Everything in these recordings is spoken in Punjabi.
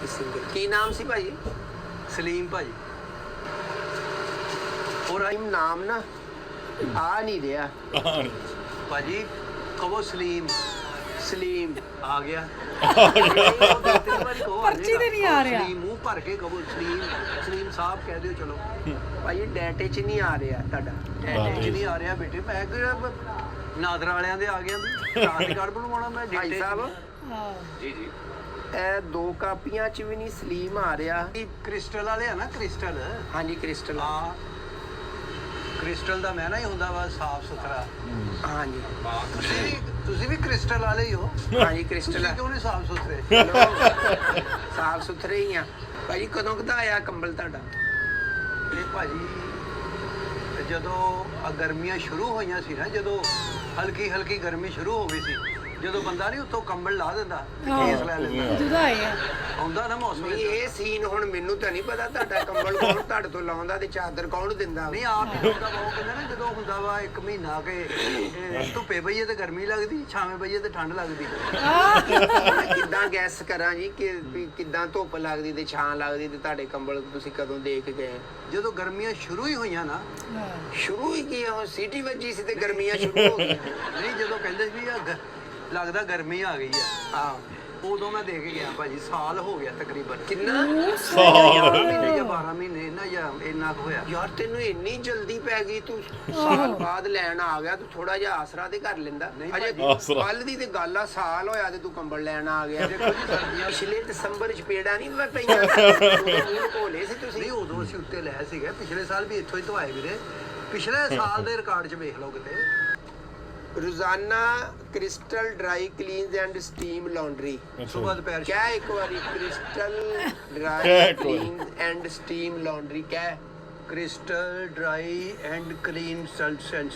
ਸਿੰਗਲ ਕੀ ਨਾਮ ਸੀ ਭਾਜੀ? ਸਲੀਮ ਭਾਜੀ। और नाम ना आ नहीं रहा ਭਾਜੀ ਕਹੋ ਸਲੀਮ सलीम ਆ ਗਿਆ। पर्ची ते नहीं आ रहा। ਸਲੀਮ ਮੂੰਹ ਭਰ ਕੇ ਕਹੋ ਸਲੀਮ, ਸਲੀਮ ਸਾਹਿਬ ਕਹਿ ਦਿਓ ਚਲੋ। ਭਾਜੀ ਡੈਟੇ 'ਚ ਨਹੀਂ ਆ ਰਿਹਾ ਤੁਹਾਡਾ। ਡੇਟੇ 'ਚ ਨਹੀਂ ਆ ਰਿਹਾ ਬੇਟੇ, ਮੈਂ ਕਿਹਾ ਨਾਦਰ ਵਾਲਿਆਂ ਦੇ ਆ ਗਿਆ ਵੀ ਆਧਾਰ ਕਾਰਡ ਬਣਵਾਉਣਾ ਮੈਂ ਭਾਈ ਡੇਟੇ ਸਾਹਿਬ ਜੀ ਜੀ। ਇਹ ਦੋ ਕਾਪੀਆਂ 'ਚ ਵੀ ਨਹੀਂ ਸਲੀਮ ਆ ਰਿਹਾ। ਕ੍ਰਿਸਟਲ ਵਾਲੇ ਆ ਨਾ, ਕ੍ਰਿਸਟਲ। ਹਾਂਜੀ ਕ੍ਰਿਸਟਲ। ਹਾਂ ਕ੍ਰਿਸਟਲ ਦਾ ਮੈਂ ਨਾ ਹੀ ਹੁੰਦਾ ਵਾ ਸਾਫ ਸੁਥਰਾ। ਹਾਂਜੀ ਤੁਸੀਂ ਵੀ ਕ੍ਰਿਸਟਲ ਵਾਲੇ ਹੀ ਹੋ। ਹਾਂਜੀ ਕ੍ਰਿਸਟਲ ਤੁਸੀਂ ਕਿਉਂ ਨਹੀਂ ਸਾਫ ਸੁਥਰੇ? ਸਾਫ ਸੁਥਰੇ ਹੀ ਆ ਭਾਜੀ। ਕਦੋਂ ਕਦਾ ਆਇਆ ਕੰਬਲ ਤੁਹਾਡਾ? ਇਹ ਭਾਜੀ ਜਦੋਂ ਗਰਮੀਆਂ ਸ਼ੁਰੂ ਹੋਈਆਂ ਸੀ ਨਾ, ਜਦੋਂ ਹਲਕੀ ਹਲਕੀ ਗਰਮੀ ਸ਼ੁਰੂ ਹੋ ਗਈ ਸੀ, ਜਦੋਂ ਬੰਦਾ ਨਹੀਂ ਉੱਤੋਂ ਕੰਬਲ ਲਾ ਦਿੰਦਾ, ਕੇਸ ਲੈ ਲੈਂਦਾ, ਜਦੋਂ ਆਏ ਆ ਆਉਂਦਾ ਨਾ ਮੌਸਮ ਨਹੀਂ ਇਹ ਸੀਨ ਹੁਣ ਮੈਨੂੰ ਤਾਂ ਨਹੀਂ ਪਤਾ ਤੁਹਾਡਾ ਕੰਬਲ ਕੌਣ ਤੁਹਾਡੇ ਤੋਂ ਲਾਉਂਦਾ ਤੇ ਚਾਦਰ ਕੌਣ ਦਿੰਦਾ। ਨਹੀਂ ਆਪ ਹੀ ਹੁੰਦਾ ਵਾ। ਉਹ ਕਹਿੰਦਾ ਨਾ ਜਦੋਂ ਹੁੰਦਾ ਵਾ 1 ਮਹੀਨਾ ਕਿ ਧੁੱਪੇ ਬਈਏ ਤੇ ਗਰਮੀ ਲੱਗਦੀ, ਛਾਵੇਂ ਬਈਏ ਤੇ ਠੰਡ ਲੱਗਦੀ। ਮੈਂ ਕਿੱਦਾਂ ਗੈਸ ਕਰਾਂ ਜੀ ਕਿ ਵੀ ਕਿੱਦਾਂ ਧੁੱਪ ਲੱਗਦੀ ਤੇ ਛਾਂ ਲੱਗਦੀ ਤੇ ਤੁਹਾਡੇ ਕੰਬਲ ਤੁਸੀਂ ਕਦੋਂ ਦੇਖ ਗਏ? ਜਦੋਂ ਗਰਮੀਆਂ ਸ਼ੁਰੂ ਹੀ ਹੋਈਆਂ ਨਾ, ਸ਼ੁਰੂ ਹੀ ਕੀ ਹੁਣ ਸੀਟੀ ਵੱਜੀ ਸੀ ਤੇ ਗਰਮੀਆਂ ਸ਼ੁਰੂ ਹੋ ਗਈਆਂ। ਨਹੀਂ ਜਦੋਂ ਕਹਿੰਦੇ ਸੀ ਵੀ ਲੱਗਦਾ ਗਰਮੀ ਆ ਗਈ ਆ, ਉਦੋਂ ਮੈਂ ਦੇਖ ਗਿਆ ਭਾਜੀ। ਸਾਲ ਹੋ ਗਿਆ ਤਕਰੀਬਨ। ਕਿੰਨਾ? 11 ਮਹੀਨੇ ਜਾਂ 12 ਮਹੀਨੇ ਇੰਨਾ ਜਾਂ ਇੰਨਾ ਕੁ ਹੋਇਆ। ਯਾਰ ਤੈਨੂੰ ਇੰਨੀ ਜਲਦੀ ਪੈ ਗਈ, ਤੂੰ ਸਾਲ ਬਾਅਦ ਲੈਣ ਆ ਗਿਆ। ਤੂੰ ਥੋੜਾ ਜਿਹਾ ਆਸਰਾ ਤੇ ਕਰ ਲੈਂਦਾ। ਅਜੇ ਕੱਲ ਦੀ ਤੇ ਗੱਲ ਆ, ਸਾਲ ਹੋਇਆ ਤੇ ਤੂੰ ਕੰਬਲ ਲੈਣ ਆ ਗਿਆ। ਪਿਛਲੇ ਦਸੰਬਰ ਚ ਪੇੜਾ ਨਹੀਂ ਪਈਆਂ ਭੋਲੇ ਸੀ ਤੁਸੀਂ? ਨਹੀਂ ਉਦੋਂ ਅਸੀਂ ਉੱਤੇ ਲੈ ਸੀਗੇ, ਪਿਛਲੇ ਸਾਲ ਵੀ ਇੱਥੋਂ ਹੀ ਤੋਂ ਆਏ ਵੀਰੇ। ਪਿਛਲੇ ਸਾਲ ਦੇ ਰਿਕਾਰਡ 'ਚ ਵੇਖ ਲਓ ਕਿਤੇ। रोजाना crystal dry cleans and steam laundry. ਸੁਬਾਹ ਦੁਪਹਿਰ क्या एक बारी crystal dry cleans and steam laundry क्या है? ਕ੍ਰਿਸਟਲ ਡਰਾਈ ਐਂਡ ਕਲੀਨ ਸਲਟ ਸੈਂਡ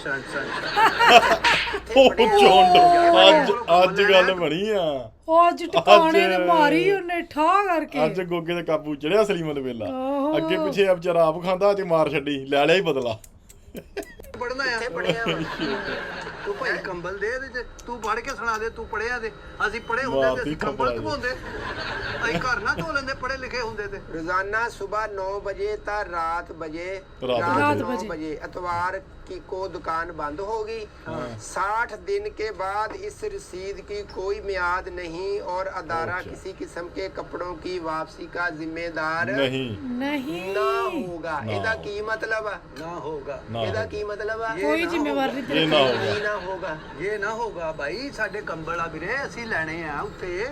ਉਹ ਚੋਂਡ ਅੱਜ ਗੱਲ ਬਣੀ ਆ। ਉਹ ਅੱਜ ਟਿਕਾਣੇ ਨੇ ਮਾਰੀ ਉਹਨੇ ਠਾ ਕਰਕੇ। ਅੱਜ ਗੋਗੇ ਦੇ ਕਾਬੂ ਚੜਿਆ ਸਲੀਮ ਦੇ ਵੇਲਾ। ਅੱਗੇ ਪਿੱਛੇ ਆ ਵਿਚਾਰਾ ਆਪ ਖਾਂਦਾ ਤੇ ਮਾਰ ਛੱਡੀ, ਲੈ ਲਿਆ ਹੀ ਬਦਲਾ। ਪੜਨਾ ਆ पढ़िया ਤੂੰ ਭਾਈ ਕੰਬਲ ਦੇ ਇਹਦੇ ਚ, ਤੂੰ ਪੜ ਕੇ ਸੁਣਾ ਦੇ। ਤੂੰ ਪੜਿਆ ਦੇ, ਅਸੀਂ ਪੜੇ ਹੁੰਦੇ ਤੇ ਅਸੀਂ ਕੰਬਲ ਧਵਾਉਂਦੇ, ਅਸੀਂ ਘਰ ਨਾ ਧੋ ਲੈਂਦੇ ਪੜੇ ਲਿਖੇ ਹੁੰਦੇ ਤੇ। रोजाना सुबह 9 बजे था रात रात 9 बजे इतवार को दुकान बंद होगी। 60 दिन के बाद इस रसीद की कोई मियाद नहीं और अदारा किसी किस्म के कपड़ों की वापसी का जिम्मेदार ਨਹੀਂ ना होगा। ਇਹਦਾ ਕੀ ਮਤਲਬ ਆ? ਨਾ ਹੋਗਾ, ਇਹਦਾ ਕੀ ਮਤਲਬ ਆ? ਕੋਈ ਜ਼ਿੰਮੇਵਾਰੀ ਇਹ ਨਹੀਂ। ਨਾ ਹੋਗਾ। ਕੀ ਨਾ ਹੋਗਾ? ਇਹ ਨਾ ਹੋਗਾ ਭਾਈ। ਸਾਡੇ ਕੰਬਲ ਆ ਵੀਰੇ, ਅਸੀਂ ਲੈਣੇ ਆ ਉੱਤੇ।